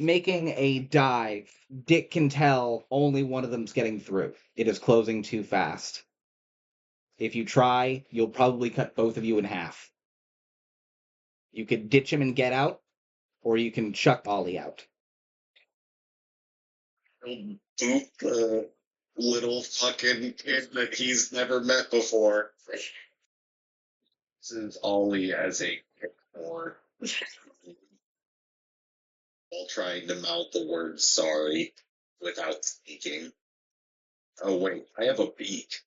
Making a dive, Dick can tell only one of them's getting through. It is closing too fast. If you try, you'll probably cut both of you in half. You could ditch him and get out, or you can chuck Ollie out. He'll boot the little fucking kid that he's never met before. This is Ollie as a kid or while trying to mouth the word sorry without speaking. Oh wait, I have a beak.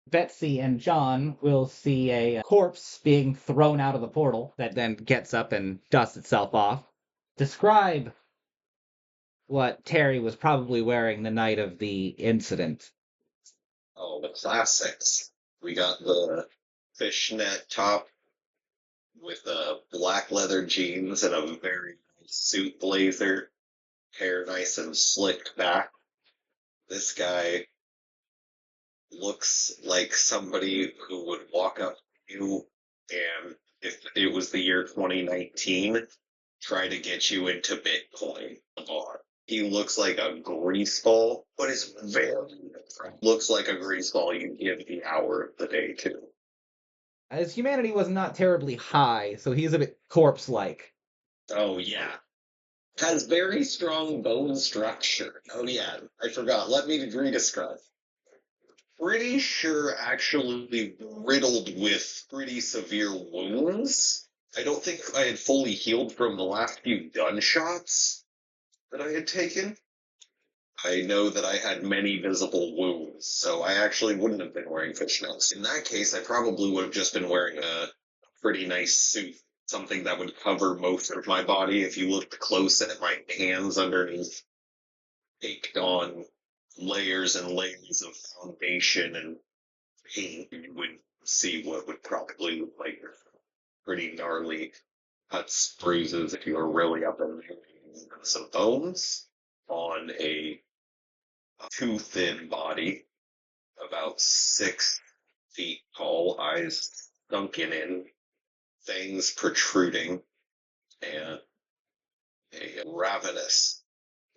Betsy and John will see a corpse being thrown out of the portal that then gets up and dusts itself off. Describe what Terry was probably wearing the night of the incident. Oh, the classics. We got the fishnet top with black leather jeans and a very nice suit blazer. Hair nice and slicked back. This guy looks like somebody who would walk up to you and, if it was the year 2019, try to get you into Bitcoin. He looks like a greaseball, but is very different. Looks like a greaseball you give the hour of the day to. His humanity was not terribly high, so he is a bit corpse-like. Oh, yeah. Has very strong bone structure. Oh, yeah. I forgot. Let me redescribe. Pretty sure actually riddled with pretty severe wounds. I don't think I had fully healed from the last few gunshots that I had taken. I know that I had many visible wounds, so I actually wouldn't have been wearing fishnets. In that case, I probably would have just been wearing a pretty nice suit, something that would cover most of my body. If you looked close at my hands underneath, taked on layers and layers of foundation and paint, you would see what would probably look like pretty gnarly cuts, bruises if you were really up in there. Some bones on a too thin body, about 6 feet tall, eyes sunken in, fangs protruding, and a ravenous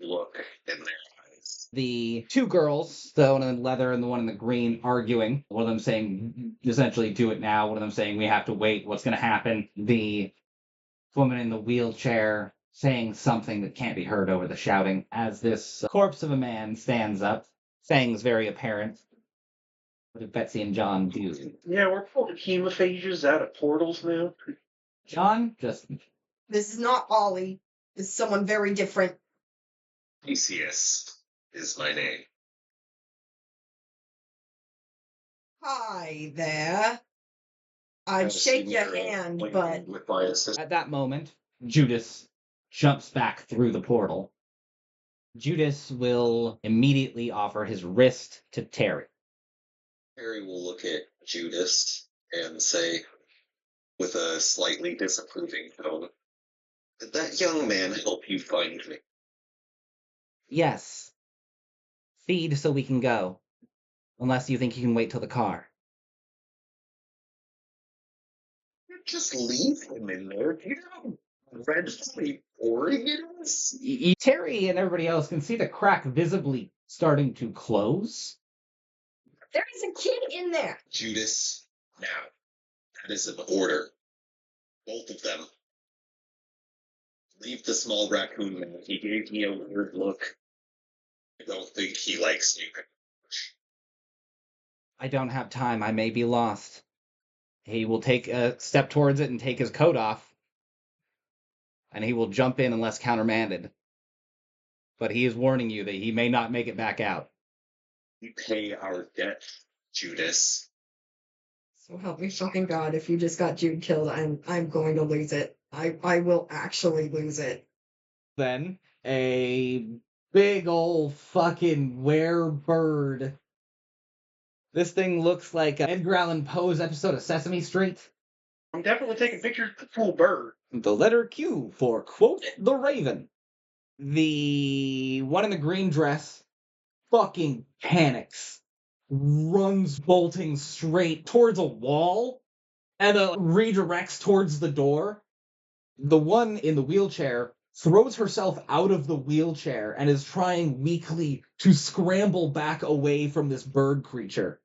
look in their eyes. The two girls, the one in leather and the one in the green, arguing. One of them saying, essentially, do it now. One of them saying, we have to wait. What's going to happen? The woman in the wheelchair saying something that can't be heard over the shouting as this corpse of a man stands up, fangs very apparent. What do Betsy and John do? Yeah, we're pulling hemophages out of portals now. John, just... This is not Ollie. This is someone very different. Theseus is my name. Hi there. I'd shake your hand, but... With my assistant. At that moment, Judas jumps back through the portal. Judas will immediately offer his wrist to Terry. Terry will look at Judas and say, with a slightly disapproving tone, "Did that young man help you find me?" Yes. Feed so we can go. Unless you think you can wait till the car. Just leave him in there. Do you know how dreadfully boring it is? Terry and everybody else can see the crack visibly starting to close. There is a kid in there. Judas, now. That is an order. Both of them. Leave the small raccoon man. He gave me a weird look. I don't think he likes you. I don't have time. I may be lost. He will take a step towards it and take his coat off. And he will jump in unless countermanded. But he is warning you that he may not make it back out. We pay our debt, Judas. So help me fucking God, if you just got Jude killed, I'm going to lose it. I will actually lose it. Then a big old fucking werebird. This thing looks like an Edgar Allan Poe's episode of Sesame Street. I'm definitely taking pictures of the full bird. The letter Q for, quote, the Raven. The one in the green dress fucking panics. Runs bolting straight towards a wall and redirects towards the door. The one in the wheelchair throws herself out of the wheelchair and is trying weakly to scramble back away from this bird creature.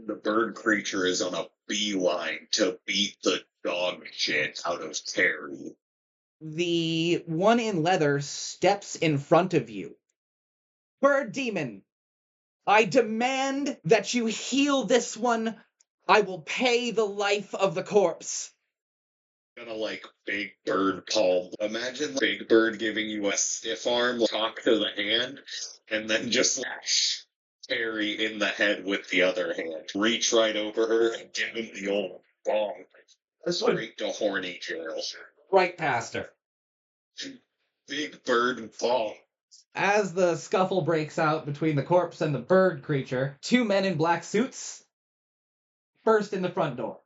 The bird creature is on a beeline to beat the dog shit out of Terry. The one in leather steps in front of you. Bird demon, I demand that you heal this one. I will pay the life of the corpse. Gonna like Big Bird palm. Imagine Big Bird giving you a stiff arm, talk to the hand, and then just slash Terry in the head with the other hand. Reach right over her and give him the old bonk. Straight to horny jail. Right past her. Big Bird Bonk. As the scuffle breaks out between the corpse and the bird creature, two men in black suits burst in the front door.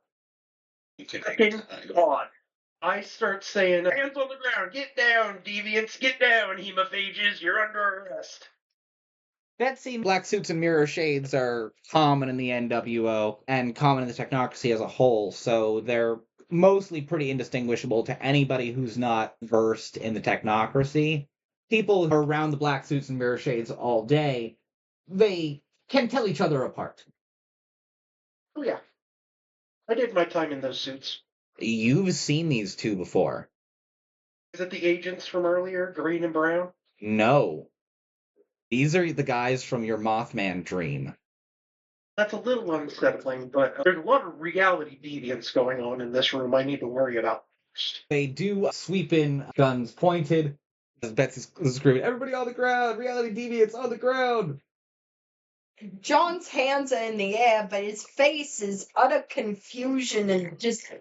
Fucking on. I start saying, hands on the ground, get down, deviants, get down, hemophages, you're under arrest. Betsy, black suits and mirror shades are common in the NWO and common in the Technocracy as a whole, so they're mostly pretty indistinguishable to anybody who's not versed in the Technocracy. People who are around the black suits and mirror shades all day, they can tell each other apart. Oh yeah. I did my time in those suits. You've seen these two before. Is it the agents from earlier, green and brown? No. These are the guys from your Mothman dream. That's a little unsettling, but there's a lot of reality deviance going on in this room I need to worry about first. They do sweep in, guns pointed, as Betsy's screaming, everybody on the ground, reality deviants on the ground. John's hands are in the air, but his face is utter confusion and just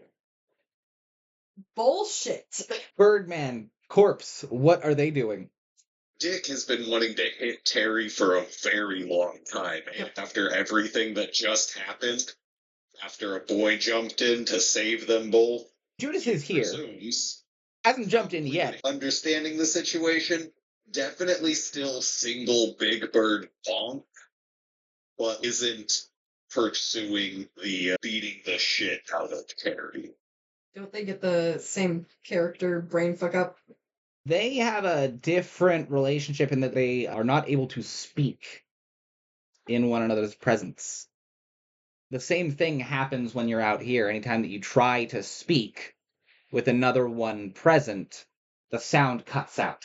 bullshit. Birdman, Corpse, what are they doing? Dick has been wanting to hit Terry for a very long time, and after everything that just happened, after a boy jumped in to save them both, Judas is here. presumes, Hasn't jumped in yet. understanding the situation, definitely still single Big Bird Bonk, but isn't pursuing the beating the shit out of Terry. Don't they get the same character brain fuck up? They have a different relationship in that they are not able to speak in one another's presence. The same thing happens when you're out here. Anytime that you try to speak with another one present, the sound cuts out.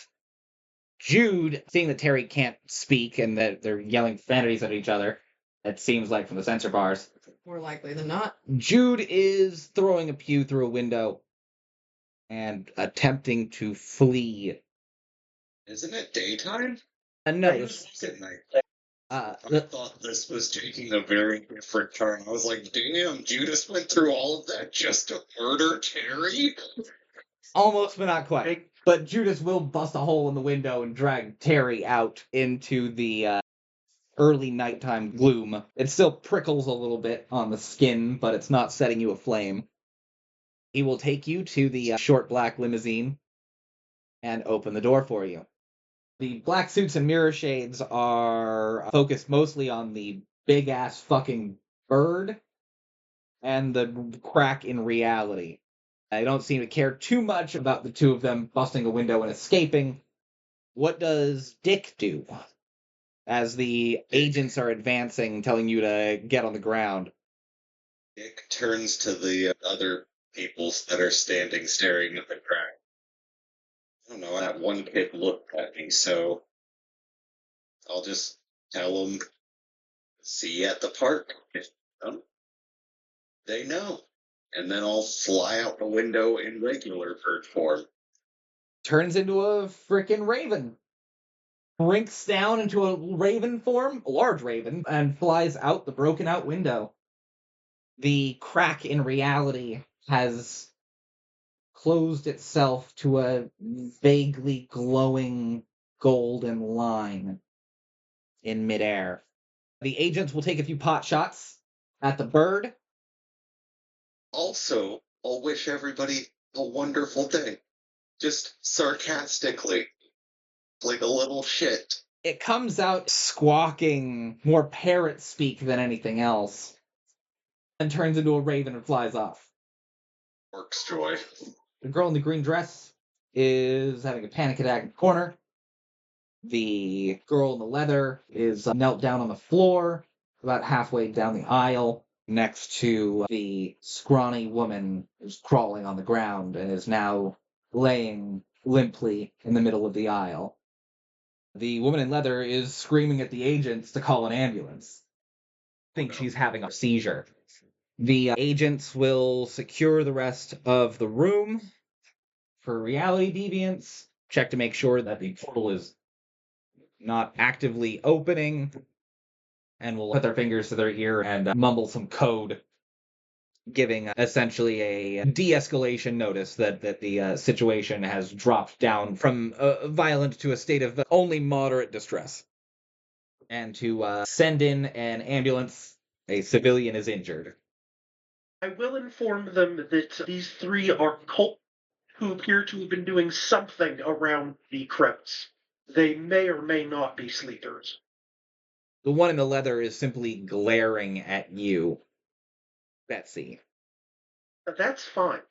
Jude, seeing that Terry can't speak and that they're yelling profanities at each other, it seems like from the sensor bars, More likely than not. Jude is throwing a pew through a window and attempting to flee. Isn't it daytime? And no, At night. I thought this was taking a very different turn. I was like, damn, Judas went through all of that just to murder Terry? almost, but not quite. But Judas will bust a hole in the window and drag Terry out into the early nighttime gloom. It still prickles a little bit on the skin, but it's not setting you aflame. He will take you to the short black limousine and open the door for you. The black suits and mirror shades are focused mostly on the big-ass fucking bird and the crack in reality. I don't seem to care too much about the two of them busting a window and escaping. What does Dick do as the agents are advancing, telling you to get on the ground? Dick turns to the other peoples that are standing staring at the crack. I don't know, that one kid looked at me, so I'll just tell them, see you at the park. They know. And then I'll fly out the window in regular bird form. Turns into a frickin' raven. Brinks down into a raven form, a large raven, and flies out the broken out window. The crack in reality has closed itself to a vaguely glowing golden line in midair. The agents will take a few pot shots at the bird. Also, I'll wish everybody a wonderful day. Just sarcastically. Like a little shit. It comes out squawking more parrot speak than anything else, and turns into a raven and flies off. Orc's joy. The girl in the green dress is having a panic attack in the corner. The girl in the leather is knelt down on the floor, about halfway down the aisle, next to the scrawny woman who's crawling on the ground and is now laying limply in the middle of the aisle. The woman in leather is screaming at the agents to call an ambulance. Think she's having a seizure. The agents will secure the rest of the room for reality deviants, check to make sure that the portal is not actively opening, and will put their fingers to their ear and mumble some code, giving essentially a de-escalation notice that the situation has dropped down from violent to a state of only moderate distress. And to send in an ambulance. A civilian is injured. I will inform them that these three are cult who appear to have been doing something around the crevice. They may or may not be sleepers. The one in the leather is simply glaring at you, Betsy. That's fine.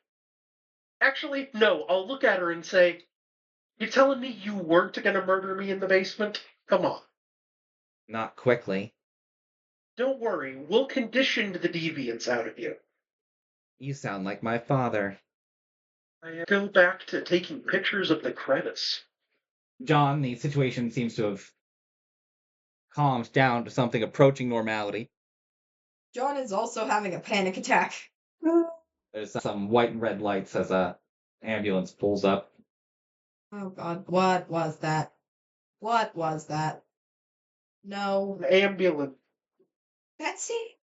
Actually, no, I'll look at her and say, "You telling me you weren't gonna murder me in the basement? Come on." Not quickly. Don't worry, we'll condition the deviants out of you. You sound like my father. I go back to taking pictures of the crevice. John, the situation seems to have calmed down to something approaching normality. John is also having a panic attack. There's some white and red lights as a ambulance pulls up. Oh God, what was that? What was that? No. An ambulance. Betsy?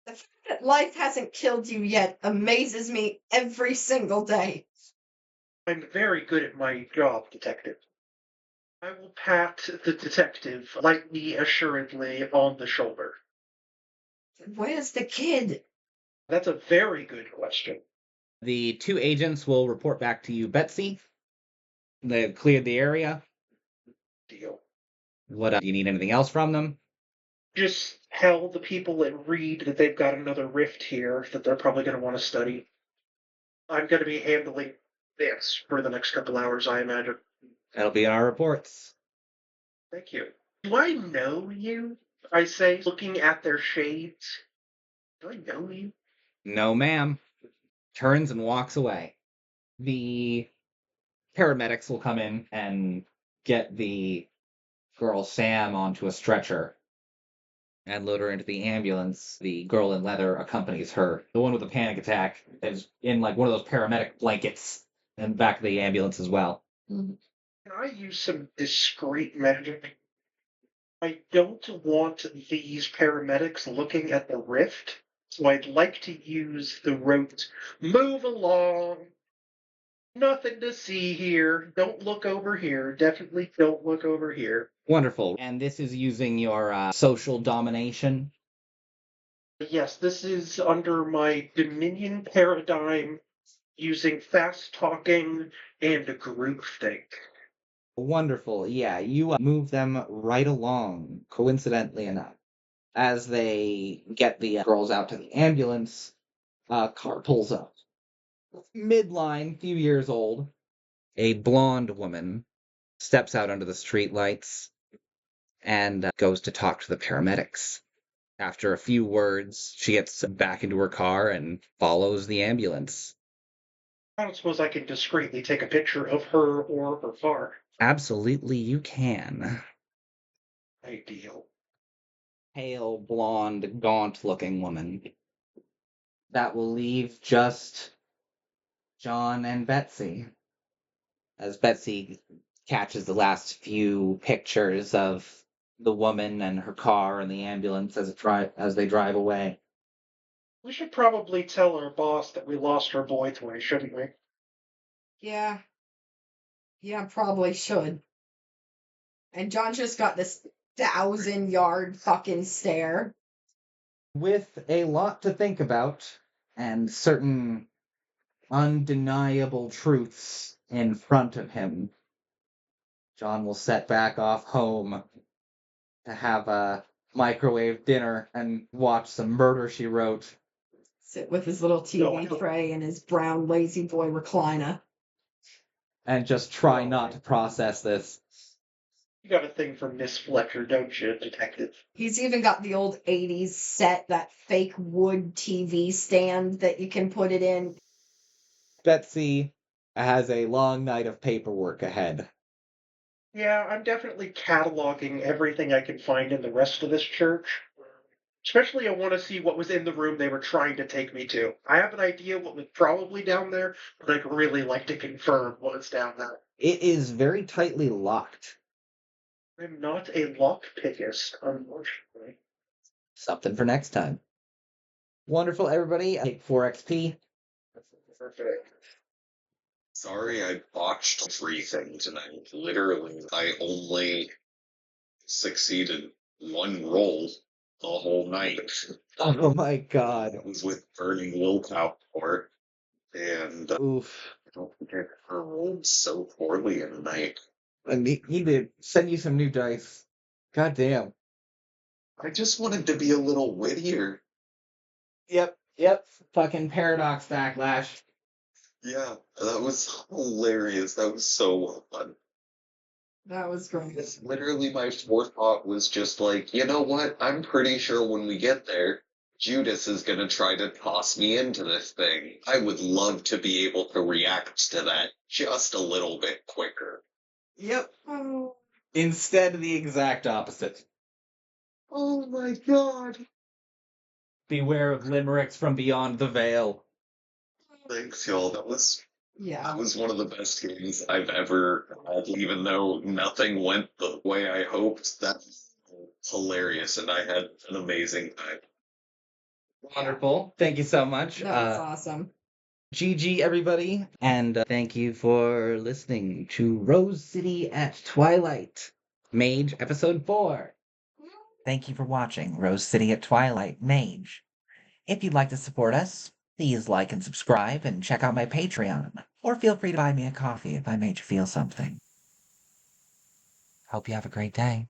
The fact that life hasn't killed you yet amazes me every single day. I'm very good at my job, detective. I will pat the detective lightly, assuredly on the shoulder. Where's the kid? That's a very good question. The two agents will report back to you, Betsy. They've cleared the area. Deal. What, do you need anything else from them? Just tell the people at Reed that they've got another rift here that they're probably going to want to study. I'm going to be handling this for the next couple hours, I imagine. That'll be in our reports. Thank you. Do I know you? I say, looking at their shades. Do I know you? No, ma'am. Turns and walks away. The paramedics will come in and get the girl Sam onto a stretcher and load her into the ambulance. The girl in leather accompanies her. The one with the panic attack is in like one of those paramedic blankets in the back of the ambulance as well. Can I use some discreet magic? I don't want these paramedics looking at the rift, so I'd like to use the rote, "Move along. Nothing to see here. Don't look over here. Definitely don't look over here." Wonderful. And this is using your social domination. Yes, this is under my Dominion paradigm, using fast talking and groupthink. Wonderful. Yeah, you move them right along, coincidentally enough. As they get the girls out to the ambulance, a car pulls up. Midline, few years old, a blonde woman steps out under the streetlights and goes to talk to the paramedics. After a few words, she gets back into her car and follows the ambulance. I don't suppose I can discreetly take a picture of her or her car. Absolutely, you can. Ideal. Pale, blonde, gaunt-looking woman. That will leave just John and Betsy. As Betsy catches the last few pictures of the woman and her car and the ambulance as they drive away. We should probably tell our boss that we lost our boy toy, shouldn't we? Yeah. Yeah, probably should. And John just got this 1,000-yard fucking stare. With a lot to think about and certain undeniable truths in front of him, John will set back off home to have a microwave dinner and watch some Murder, She Wrote. Sit with his little TV tray and his brown lazy boy recliner. and just try not to process this. You got a thing for Miss Fletcher, don't you, detective? He's even got the old 80s set, that fake wood TV stand that you can put it in. Betsy has a long night of paperwork ahead. Yeah, I'm definitely cataloging everything I can find in the rest of this church. Especially, I want to see what was in the room they were trying to take me to. I have an idea what was probably down there, but I'd really like to confirm what's down there. It is very tightly locked. I'm not a lockpickist, unfortunately. Something for next time. Wonderful, everybody. Take 4 XP. Perfect. Sorry, I botched everything tonight. Literally, I only succeeded one roll the whole night. Oh my god. It was with burning willpower, and Oof. I don't think I ever rolled so poorly in a night. I need to send you some new dice. God damn. I just wanted to be a little wittier. Yep. Fucking paradox backlash. Yeah, that was hilarious. That was so fun. That was great. It's literally my forethought was just like, you know what? I'm pretty sure when we get there, Judas is gonna try to toss me into this thing. I would love to be able to react to that just a little bit quicker. Yep. Oh, Instead, the exact opposite. Oh my god. Beware of limericks from beyond the veil. Thanks, y'all. That yeah. was one of the best games I've ever had, even though nothing went the way I hoped. That's hilarious, and I had an amazing time. Wonderful. Thank you so much. That was awesome. GG, everybody. And thank you for listening to Rose City at Twilight, Mage Episode 4. Thank you for watching Rose City at Twilight Mage. If you'd like to support us, please like and subscribe and check out my Patreon, or feel free to buy me a coffee if I made you feel something. Hope you have a great day.